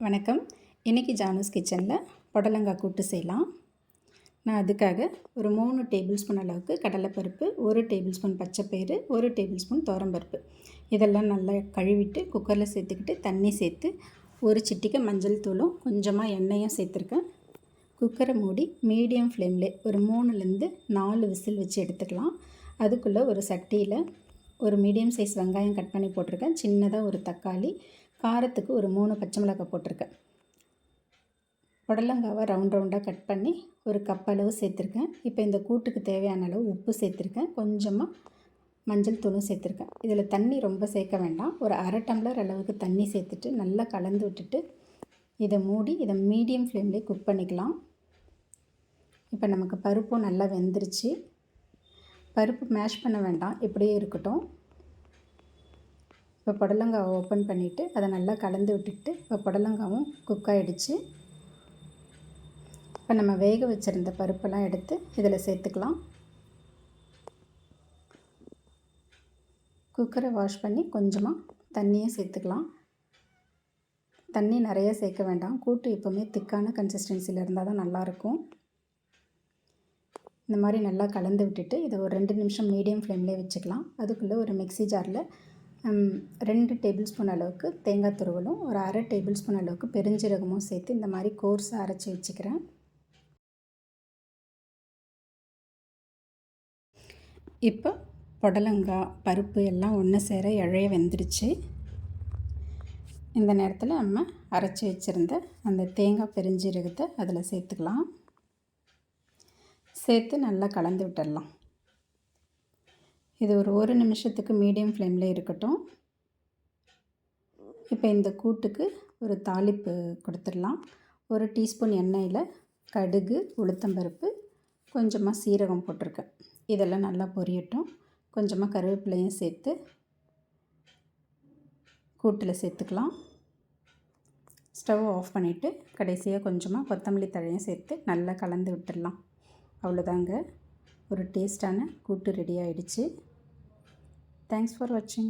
வணக்கம். இன்றைக்கி ஜானூஸ் கிச்சனில் புடலங்காய் கூட்டு செய்யலாம். நான் அதுக்காக ஒரு 3 டேபிள் ஸ்பூன் அளவுக்கு கடலைப்பருப்பு, 1 டேபிள் ஸ்பூன் பச்சைப்பயிறு, 1 டேபிள் ஸ்பூன் துவரம்பருப்பு இதெல்லாம் நல்லா கழுவிட்டு குக்கரில் சேர்த்துக்கிட்டு தண்ணி சேர்த்து ஒரு சிட்டிகை மஞ்சள் தூளும் கொஞ்சமாக எண்ணெயும் சேர்த்துருக்கேன். குக்கரை மூடி மீடியம் ஃப்ளேமில் ஒரு 3லேருந்து 4 விசில் வச்சு எடுத்துக்கலாம். அதுக்குள்ளே ஒரு சட்டியில் ஒரு மீடியம் சைஸ் வெங்காயம் கட் பண்ணி போட்டிருக்கேன். சின்னதாக ஒரு தக்காளி, காரத்துக்கு ஒரு 3 பச்சை மிளகாய் போட்டிருக்கேன். புடலங்காவை ரவுண்டாக கட் பண்ணி ஒரு கப் அளவு சேர்த்துருக்கேன். இப்போ இந்த கூட்டுக்கு தேவையான அளவு உப்பு சேர்த்துருக்கேன். கொஞ்சமாக மஞ்சள் தூளும் சேர்த்துருக்கேன். இதில் தண்ணி ரொம்ப சேர்க்க வேண்டாம். ஒரு அரை டம்ளர் அளவுக்கு தண்ணி சேர்த்துட்டு நல்லா கலந்து விட்டுட்டு இதை மூடி இதை மீடியம் ஃப்ளேம்லேயே குக் பண்ணிக்கலாம். இப்போ நமக்கு பருப்பும் நல்லா வெந்துருச்சு. பருப்பு மேஷ் பண்ண வேண்டாம், இப்படியே இருக்கட்டும். இப்போ புடலங்காவை ஓப்பன் பண்ணிவிட்டு அதை நல்லா கலந்து விட்டுட்டு இப்போ புடலங்காவும் குக் ஆகிடுச்சு. இப்போ நம்ம வேக வச்சுருந்த பருப்பெல்லாம் எடுத்து இதில் சேர்த்துக்கலாம். குக்கரை வாஷ் பண்ணி கொஞ்சமாக தண்ணியை சேர்த்துக்கலாம். தண்ணி நிறைய சேர்க்க வேண்டாம். கூட்டு எப்போவுமே திக்கான கன்சிஸ்டன்சியில் இருந்தால் தான் நல்லாயிருக்கும். இந்த மாதிரி நல்லா கலந்து விட்டுட்டு இதை ஒரு 2 நிமிஷம் மீடியம் ஃப்ளேம்லேயே வச்சுக்கலாம். அதுக்குள்ளே ஒரு மிக்ஸி ஜாரில் 2 டேபிள் ஸ்பூன் அளவுக்கு தேங்காய் துருவலும் ஒரு அரை டேபிள் ஸ்பூன் அளவுக்கு பெருஞ்சீரகமும் சேர்த்து இந்த மாதிரி கோர்ஸாக அரைச்சி வச்சுக்கிறேன். இப்போ புடலங்காய் பருப்பு எல்லாம் ஒன்று சேர இழைய வெந்துருச்சு. இந்த நேரத்தில் நம்ம அரைச்சி வச்சுருந்த அந்த தேங்காய் பெருஞ்சீரகத்தை அதில் சேர்த்துக்கலாம். சேர்த்து நல்லா கலந்து விட்டுடலாம். இது ஒரு நிமிஷத்துக்கு மீடியம் ஃப்ளேமில் இருக்கட்டும். இப்போ இந்த கூட்டுக்கு ஒரு தாளிப்பு கொடுத்துடலாம். 1 டீஸ்பூன் எண்ணெயில் கடுகு, உளுத்தம்பருப்பு, கொஞ்சமாக சீரகம் போட்டிருக்கேன். இதெல்லாம் நல்லா பொரியட்டும். கொஞ்சமாக கருவேப்பிலையும் சேர்த்து கூட்டில் சேர்த்துக்கலாம். ஸ்டவ் ஆஃப் பண்ணிவிட்டு கடைசியாக கொஞ்சமாக கொத்தமல்லி தழையும் சேர்த்து நல்லா கலந்து விட்டுடலாம். அவ்வளோதாங்க, ஒரு டேஸ்டான கூட்டு ரெடி ஆகிடுச்சு. தேங்க்ஸ் ஃபார் வாட்சிங்.